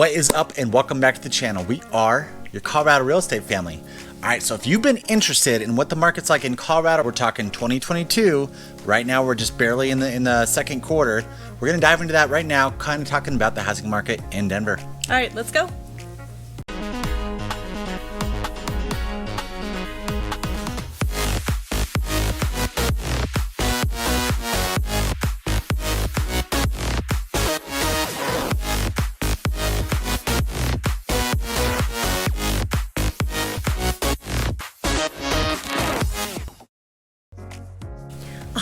What is up, and welcome back to the channel. We are your Colorado real estate family. Alright, so if you've been interested in what the market's like in Colorado, we're talking 2022. Right now we're just barely in the second quarter. We're going to dive into that right now, kind of talking about the housing market in Denver. Alright, let's go.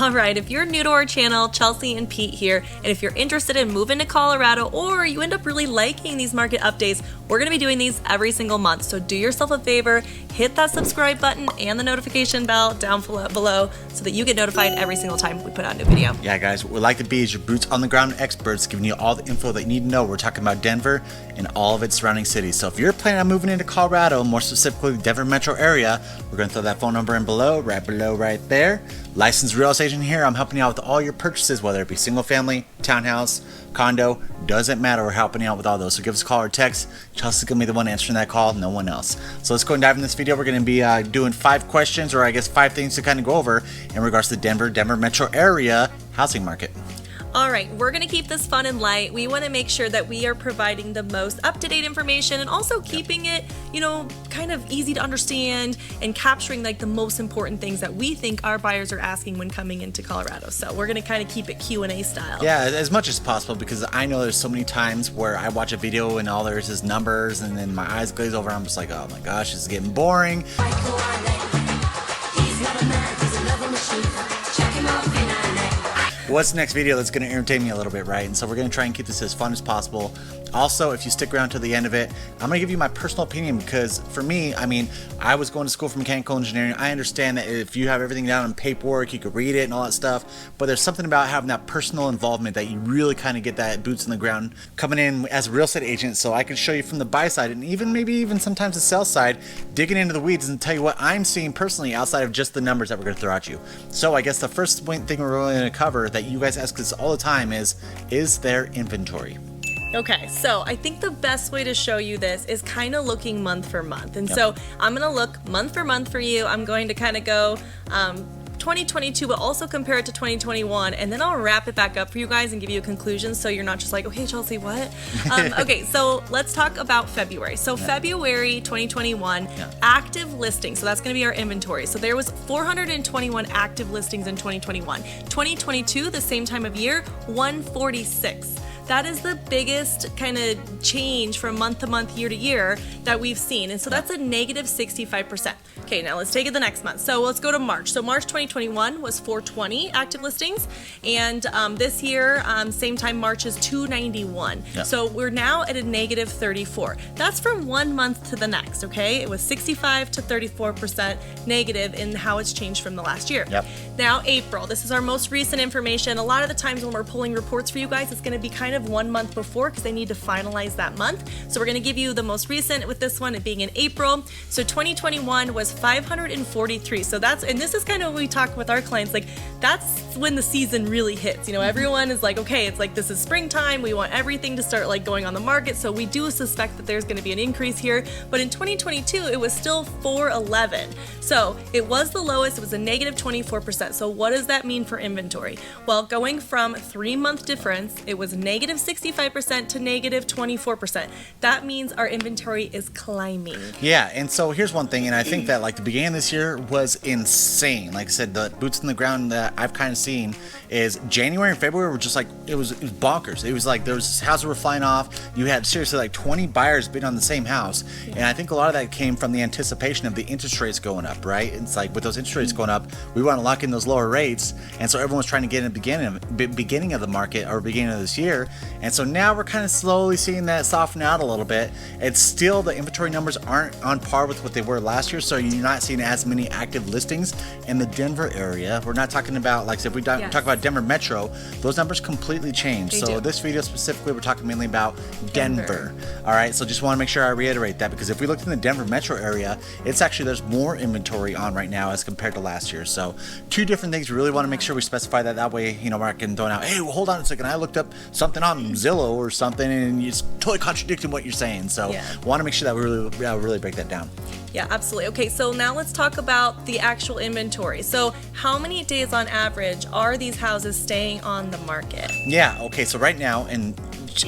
Alright, if you're new to our channel, Chelsea and Pete here, and if you're interested in moving to Colorado or you end up really liking these market updates, we're going to be doing these every single month. So do yourself a favor, hit that subscribe button and the notification bell down below so that you get notified every single time we put out a new video. Yeah guys, what we like to be is your boots on the ground experts, giving you all the info that you need to know. We're talking about Denver and all of its surrounding cities. So if you're planning on moving into Colorado, more specifically the Denver metro area, we're going to throw that phone number in below right there. Licensed real estate agent here. I'm helping you out with all your purchases, whether it be single family, townhouse, condo, doesn't matter. We're helping you out with all those. So give us a call or text. Chelsea's going to be the one answering that call, no one else. So let's go and dive in this video. We're going to be doing 5 questions, or I guess 5 things to kind of go over in regards to the Denver metro area housing market. Alright, we're going to keep this fun and light. We want to make sure that we are providing the most up-to-date information and also keeping it, kind of easy to understand and capturing like the most important things that we think our buyers are asking when coming into Colorado. So we're going to kind of keep it Q&A style. Yeah, as much as possible, because I know there's so many times where I watch a video and all there is numbers and then my eyes glaze over and I'm just like, oh my gosh, this is getting boring. What's the next video that's going to entertain me a little bit, right? And so we're going to try and keep this as fun as possible. Also, if you stick around to the end of it, I'm going to give you my personal opinion, because for me, I was going to school for mechanical engineering. I understand that if you have everything down on paperwork, you could read it and all that stuff, but there's something about having that personal involvement that you really kind of get that boots in the ground coming in as a real estate agent, so I can show you from the buy side and maybe even sometimes the sell side, digging into the weeds and tell you what I'm seeing personally outside of just the numbers that we're going to throw at you. So I guess the first thing we're really going to cover that you guys ask us all the time is there inventory? Okay, so I think the best way to show you this is kind of looking month for month. And so I'm going to look month for month for you. I'm going to kind of go 2022, but also compare it to 2021, and then I'll wrap it back up for you guys and give you a conclusion so you're not just like, okay, Chelsea, what? Okay, so let's talk about February. So February 2021, active listings. So that's going to be our inventory. So there was 421 active listings in 2021. 2022, the same time of year, 146. That is the biggest kind of change from month to month, year to year that we've seen. And so that's a negative 65%. Okay, now let's take it the next month. So let's go to March. So March 2021 was 420 active listings. And this year, same time, March is 291. So we're now at a negative 34. That's from one month to the next, okay? It was 65 to 34% negative in how it's changed from the last year. Now, April, this is our most recent information. A lot of the times when we're pulling reports for you guys, it's gonna be kind of 1 month before because they need to finalize that month. So we're going to give you the most recent with this one, it being in April. So 2021 was 543. So and this is kind of what we talk with our clients, like that's when the season really hits. Everyone is like, okay, it's like this is springtime. We want everything to start like going on the market. So we do suspect that there's going to be an increase here. But in 2022, it was still 411. So it was the lowest. It was a negative 24%. So what does that mean for inventory? Well, going from 3-month difference, it was negative 65% to negative 24%. That means our inventory is climbing. Yeah, and so here's one thing, and I think that like the beginning of this year was insane. Like I said, the boots in the ground that I've kind of seen is January and February were just like, it was bonkers. It was like there was houses were flying off. You had seriously like 20 buyers bid on the same house. And I think a lot of that came from the anticipation of the interest rates going up, right? It's like with those interest rates going up, we want to lock in those lower rates. And so everyone's trying to get in the beginning of the market or beginning of this year. And so now we're kind of slowly seeing that soften out a little bit. It's still, the inventory numbers aren't on par with what they were last year, so you're not seeing as many active listings in the Denver area. We're not talking about, like if we talk about Denver Metro, those numbers completely change. So this video specifically, we're talking mainly about Denver. All right, so just want to make sure I reiterate that, because if we looked in the Denver Metro area, it's actually, there's more inventory on right now as compared to last year. So two different things. We really want to make sure we specify that way, we're not getting thrown out, hey, well, hold on a second, I looked up something something on Zillow or something, and it's totally contradicting what you're saying. So want to make sure that we really break that down. Yeah, absolutely. Okay, so now let's talk about the actual inventory. So how many days on average are these houses staying on the market? Yeah, okay, so right now, and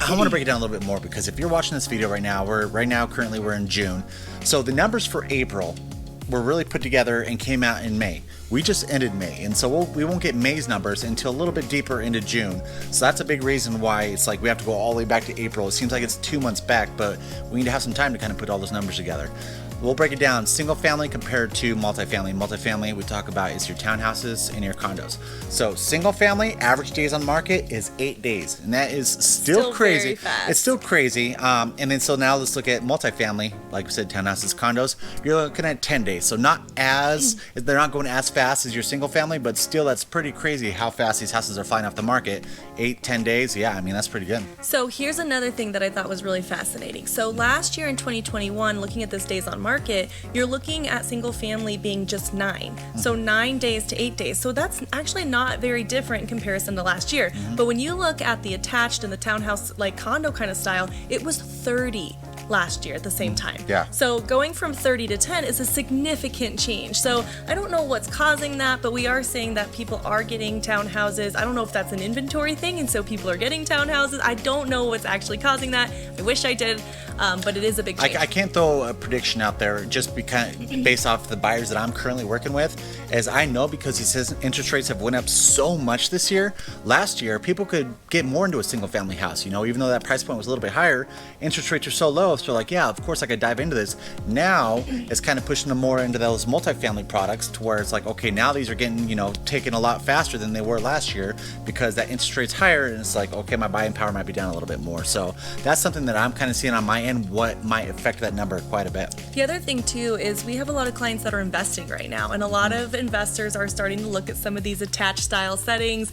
I want to break it down a little bit more, because if you're watching this video right now, currently we're in June. So the numbers for April were really put together and came out in May. We just ended May, and so we won't get May's numbers until a little bit deeper into June. So that's a big reason why it's like we have to go all the way back to April. It seems like it's 2 months back, but we need to have some time to kind of put all those numbers together. We'll break it down single family compared to multifamily. Multifamily we talk about is your townhouses and your condos. So single family average days on market is 8 days, and that is still crazy. Very fast. It's still crazy. And then so now let's look at multifamily. Like we said, townhouses, condos. You're looking at 10 days. So they're not going as fast as your single family, but still that's pretty crazy how fast these houses are flying off the market. 8-10 days. Yeah, I mean that's pretty good. So here's another thing that I thought was really fascinating. So last year in 2021, looking at this days on market, you're looking at single family being just 9. So 9 days to 8 days. So that's actually not very different in comparison to last year. But when you look at the attached and the townhouse like condo kind of style, it was 30 last year at the same time. Yeah. So going from 30 to 10 is a significant change. So I don't know what's causing that, but we are saying that people are getting townhouses. I don't know if that's an inventory thing, and so people are getting townhouses. I don't know what's actually causing that. I wish I did, but it is a big change. I can't throw a prediction out there just because based off the buyers that I'm currently working with, as I know because he says interest rates have went up so much this year. Last year, people could get more into a single family house, even though that price point was a little bit higher. Interest rates are so low, so like, yeah, of course I could dive into this. Now it's kind of pushing them more into those multifamily products to where it's like, okay, now these are getting, taken a lot faster than they were last year because that interest rate's higher, and it's like, okay, my buying power might be down a little bit more. So that's something that I'm kind of seeing on my end, what might affect that number quite a bit. The other thing too is we have a lot of clients that are investing right now, and a lot of investors are starting to look at some of these attached style settings,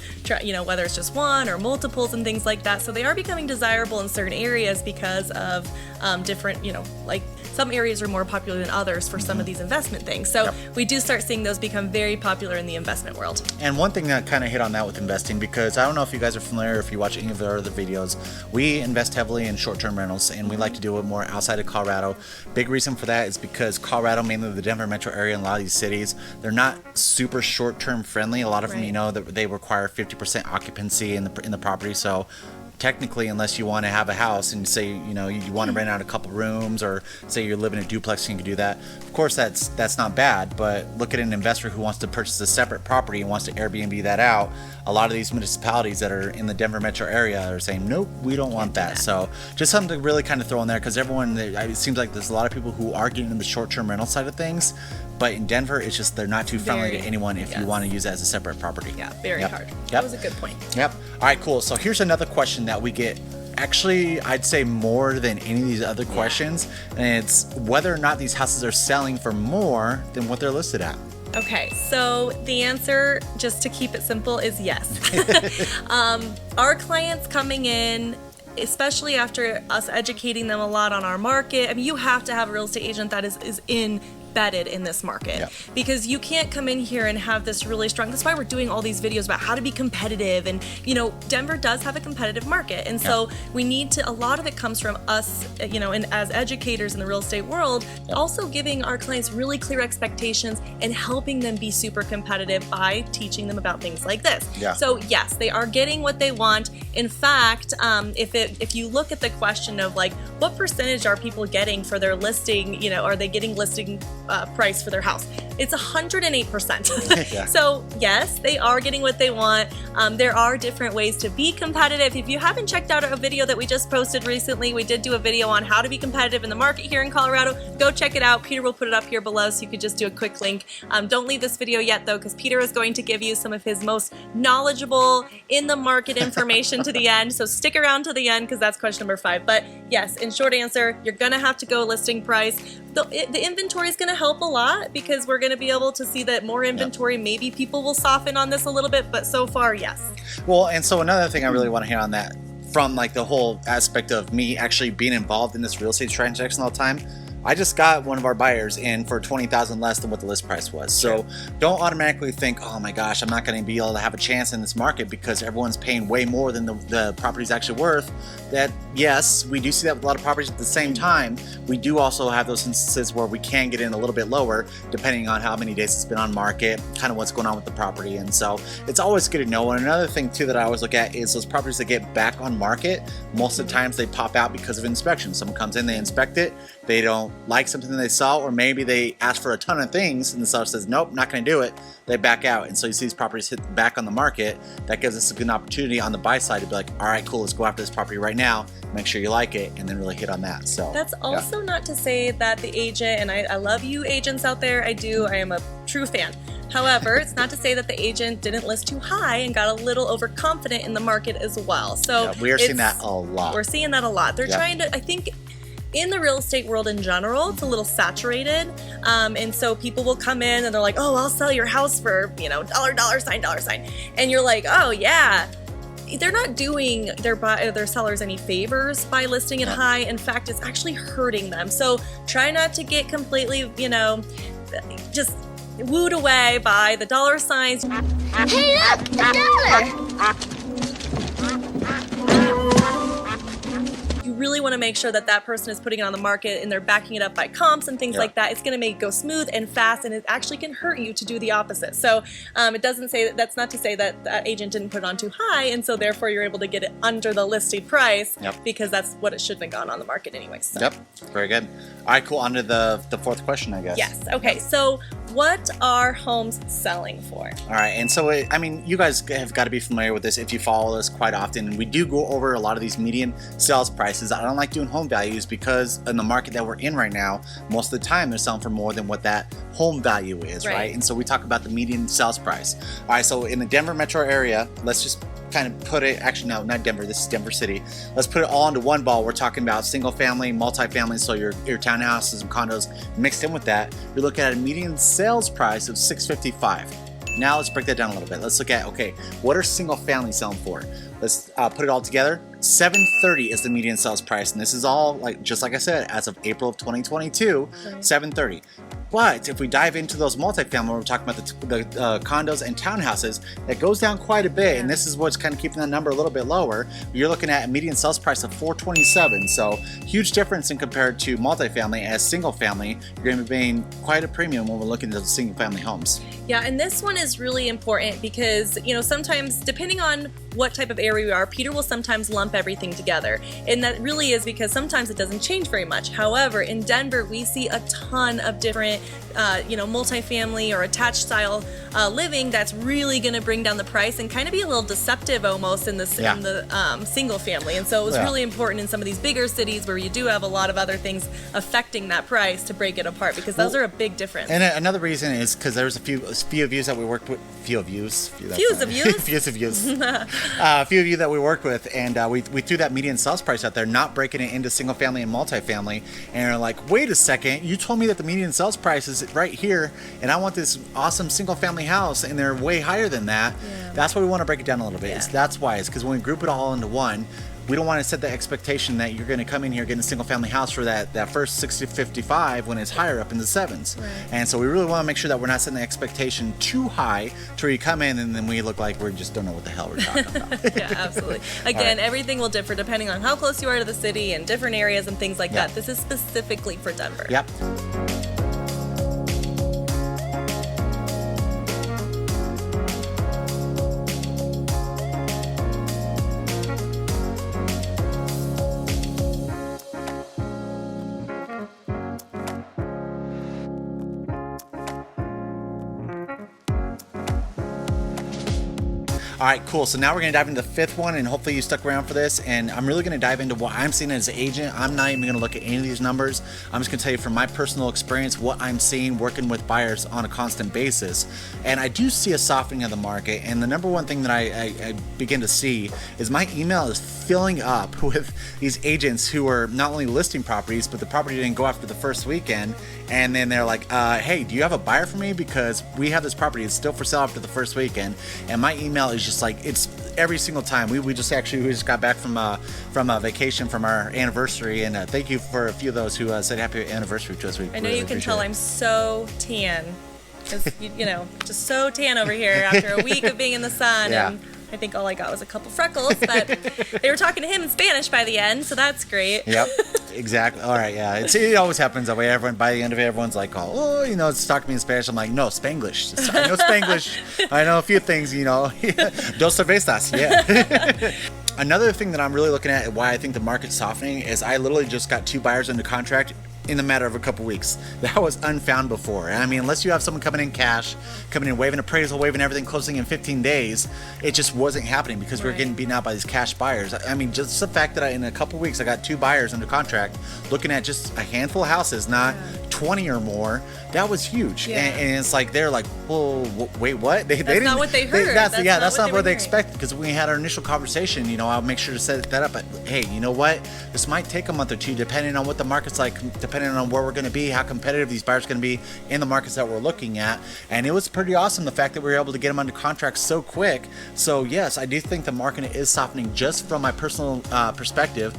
whether it's just one or multiples and things like that. So they are becoming desirable in certain areas because of different, like some areas are more popular than others for some of these investment things. So we do start seeing those become very popular in the investment world. And one thing that kind of hit on that with investing, because I don't know if you guys are familiar, if you watch any of our other videos, we invest heavily in short-term rentals, and we like to do it more outside of Colorado. Big reason for that is because Colorado, mainly the Denver metro area and a lot of these cities, they're not super short-term friendly. A lot of them, that they require 50% occupancy in the property. So technically, unless you want to have a house and say, you want to rent out a couple rooms, or say you're living in a duplex and you can do that, of course that's not bad. But look at an investor who wants to purchase a separate property and wants to Airbnb that out. A lot of these municipalities that are in the Denver metro area are saying, nope, we don't want that. So just something to really kind of throw in there, because it seems like there's a lot of people who are getting in the short-term rental side of things, but in Denver, it's just they're not too friendly to anyone if you want to use it as a separate property. Yeah, very hard. That was a good point. Yep. All right, cool. So here's another question that we get, actually, I'd say more than any of these other questions, and it's whether or not these houses are selling for more than what they're listed at. Okay, so the answer, just to keep it simple, is yes. Our clients coming in, especially after us educating them a lot on our market, I mean, you have to have a real estate agent that is embedded in this market, because you can't come in here and have this really strong. That's why we're doing all these videos about how to be competitive, and Denver does have a competitive market, and so we need to, a lot of it comes from us, and as educators in the real estate world, also giving our clients really clear expectations and helping them be super competitive by teaching them about things like this. So yes, they are getting what they want. In fact, if you look at the question of like, what percentage are people getting for their listing, are they getting listing price for their house? It's 108%. So yes, they are getting what they want. There are different ways to be competitive. If you haven't checked out a video that we just posted recently, we did do a video on how to be competitive in the market here in Colorado. Go check it out. Peter will put it up here below, so you could just do a quick link. Don't leave this video yet though, because Peter is going to give you some of his most knowledgeable in the market information to the end. So stick around to the end, because that's question number 5. But yes, in short answer, you're gonna have to go listing price. The inventory is going to help a lot, because we're going to be able to see that more inventory, maybe people will soften on this a little bit, but so far, yes. Well, and so another thing I really want to hit on that, from like the whole aspect of me actually being involved in this real estate transaction all the time, I just got one of our buyers in for $20,000 less than what the list price was. So don't automatically think, oh my gosh, I'm not going to be able to have a chance in this market because everyone's paying way more than the property's actually worth. That, yes, we do see that with a lot of properties. At the same time, we do also have those instances where we can get in a little bit lower depending on how many days it's been on market, kind of what's going on with the property. And so it's always good to know. And another thing too that I always look at is those properties that get back on market. Most of the times they pop out because of inspection. Someone comes in, they inspect it, they don't like something that they saw, or maybe they ask for a ton of things and the seller says, nope, not going to do it. They back out. And so you see these properties hit back on the market. That gives us a good opportunity on the buy side to be like, all right, cool, let's go after this property right now, make sure you like it, and then really hit on that. So that's also not to say that the agent, and I love you agents out there, I am a true fan. However, it's not to say that the agent didn't list too high and got a little overconfident in the market as well. So we are seeing that a lot. We're seeing that a lot. They're trying to, I think, in the real estate world in general, it's a little saturated. And so people will come in and they're like, oh, I'll sell your house for, dollar sign. And you're like, oh yeah. They're not doing their sellers any favors by listing it high. In fact, it's actually hurting them. So try not to get completely, just wooed away by the dollar signs. Hey, look, a dollar! You really want to make sure that that person is putting it on the market and they're backing it up by comps and things like that. It's going to make it go smooth and fast, and it actually can hurt you to do the opposite. So it doesn't say that's not to say that that agent didn't put it on too high, and so therefore you're able to get it under the listed price because that's what it shouldn't have gone on the market anyway. So. Yep, very good. All right, cool. On to the fourth question, I guess. Yes. Okay. So what are homes selling for? All right, and so you guys have got to be familiar with this if you follow us quite often. We do go over a lot of these median sales prices. I don't like doing home values because in the market that we're in right now, most of the time they're selling for more than what that home value is, right? And so we talk about the median sales price. All right, so in the Denver metro area, let's just kind of put it, actually no, not Denver, this is Denver City. Let's put it all into one ball. We're talking about single family, multifamily, so your townhouses and condos mixed in with that. You're looking at a median sales price of $655. Now let's break that down a little bit. Let's look at, okay, what are single family selling for? Let's put it all together. $730 is the median sales price, and this is all just like I said, as of April of 2022, $730. But if we dive into those multifamily, we're talking about the condos and townhouses, that goes down quite a bit, and this is what's kind of keeping that number a little bit lower. You're looking at a median sales price of $427, so huge difference in compared to multifamily. As single family, you're going to be paying quite a premium when we're looking at those single family homes. Yeah, and this one is really important because, sometimes depending on what type of area we are, Peter will sometimes lump everything together. And that really is because sometimes it doesn't change very much. However, in Denver, we see a ton of different, multifamily or attached style living that's really going to bring down the price and kind of be a little deceptive almost in the single family. And so it was really important in some of these bigger cities where you do have a lot of other things affecting that price to break it apart because those are a big difference. And another reason is because there's a few of you that we worked with, a few of you that we worked with, and we threw that median sales price out there, not breaking it into single family and multifamily, and are like, wait a second, you told me that the median sales price is right here, and I want this awesome single family house, and they're way higher than that. That's why we want to break it down a little bit. That's why, it's because when we group it all into one, we don't want to set the expectation that you're going to come in here getting a single family house for that first 60-55 when it's higher up in the sevens. And so we really want to make sure that we're not setting the expectation too high to where you come in and then we look like we just don't know what the hell we're talking about. Yeah, absolutely. Again, everything will differ depending on how close you are to the city and different areas and things like that. This is specifically for Denver. Yep. All right, cool. So now we're going to dive into the fifth one, and hopefully you stuck around for this. And I'm really going to dive into what I'm seeing as an agent. I'm not even going to look at any of these numbers. I'm just going to tell you from my personal experience what I'm seeing working with buyers on a constant basis. And I do see a softening of the market. And the number one thing that I begin to see is my email is filling up with these agents who are not only listing properties, but the property didn't go after the first weekend. And then they're like, hey, do you have a buyer for me? Because we have this property. It's still for sale after the first weekend. And my email is just like, it's every single time. We just got back from a vacation from our anniversary, and thank you for a few of those who said happy anniversary to us. I know you can tell I'm so tan. Because, just so tan over here after a week of being in the sun. Yeah. And I think all I got was a couple freckles, but they were talking to him in Spanish by the end, so that's great. Yep, exactly. All right, yeah. it always happens that way. Everyone, by the end of it, everyone's like, it's talking to me in Spanish. I'm like, no, Spanglish. I know Spanglish. I know a few things, Dos cervezas, yeah. Another thing that I'm really looking at, why I think the market's softening, is I literally just got 2 buyers under contract in the matter of a couple weeks. That was unfound before. I mean, unless you have someone coming in cash, coming in waiving appraisal, waiving everything, closing in 15 days, it just wasn't happening because we were getting beaten out by these cash buyers. I mean, just the fact that in a couple weeks I got 2 buyers under contract looking at just a handful of houses, not 20 or more, that was huge. Yeah. And it's like, they're like, whoa, wait, what? They That's not what they heard. That's not what they expected, because when we had our initial conversation, I'll make sure to set that up. But hey, you know what? This might take a month or two, depending on what the market's like, depending on where we're going to be, how competitive these buyers are going to be in the markets that we're looking at. And it was pretty awesome, the fact that we were able to get them under contract so quick. So yes, I do think the market is softening, just from my personal perspective,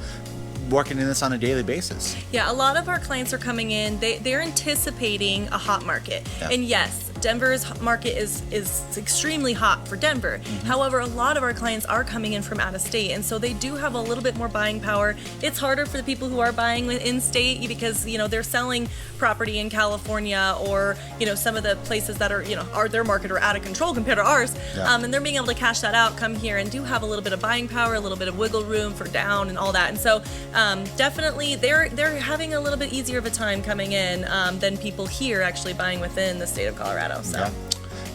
working in this on a daily basis. Yeah, a lot of our clients are coming in, they're anticipating a hot market. Yeah. And yes, Denver's market is extremely hot for Denver. Mm-hmm. However, a lot of our clients are coming in from out of state, and so they do have a little bit more buying power. It's harder for the people who are buying in state because they're selling property in California, or some of the places that are their market are out of control compared to ours. Yeah. And they're being able to cash that out, come here, and do have a little bit of buying power, a little bit of wiggle room for down and all that. And so definitely they're having a little bit easier of a time coming in than people here actually buying within the state of Colorado. So. Yeah.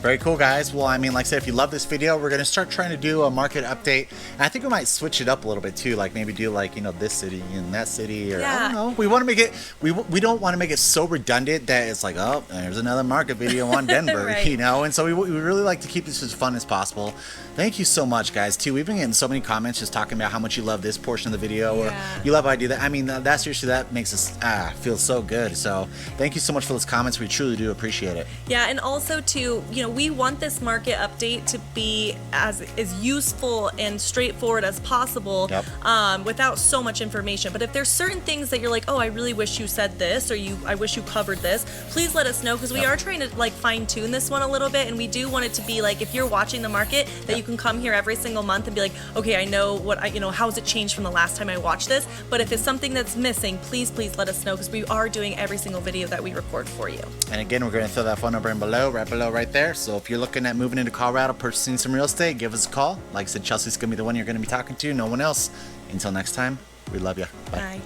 Very cool, guys. Well, I mean, like I said, if you love this video, we're going to start trying to do a market update. And I think we might switch it up a little bit too, like maybe do this city and that city, or I don't know. We want to make it, we don't want to make it so redundant that it's like, oh, there's another market video on Denver, Right. And so we really like to keep this as fun as possible. Thank you so much, guys, too. We've been getting so many comments just talking about how much you love this portion of the video, or you love how I do that. I mean, that seriously, that makes us feel so good. So thank you so much for those comments. We truly do appreciate it. Yeah, and also too, we want this market update to be as useful and straightforward as possible, without so much information. But if there's certain things that you're like, oh, I really wish you said this, or I wish you covered this, please let us know, because we are trying to fine tune this one a little bit, and we do want it to be like, if you're watching the market, that you can come here every single month and be like, okay, I know how has it changed from the last time I watched this. But if it's something that's missing, please let us know, because we are doing every single video that we record for you. And again, we're going to throw that phone number in right below right there. So if you're looking at moving into Colorado, purchasing some real estate, give us a call. Like I said, Chelsea's going to be the one you're going to be talking to, no one else. Until next time, we love you. Bye. Bye.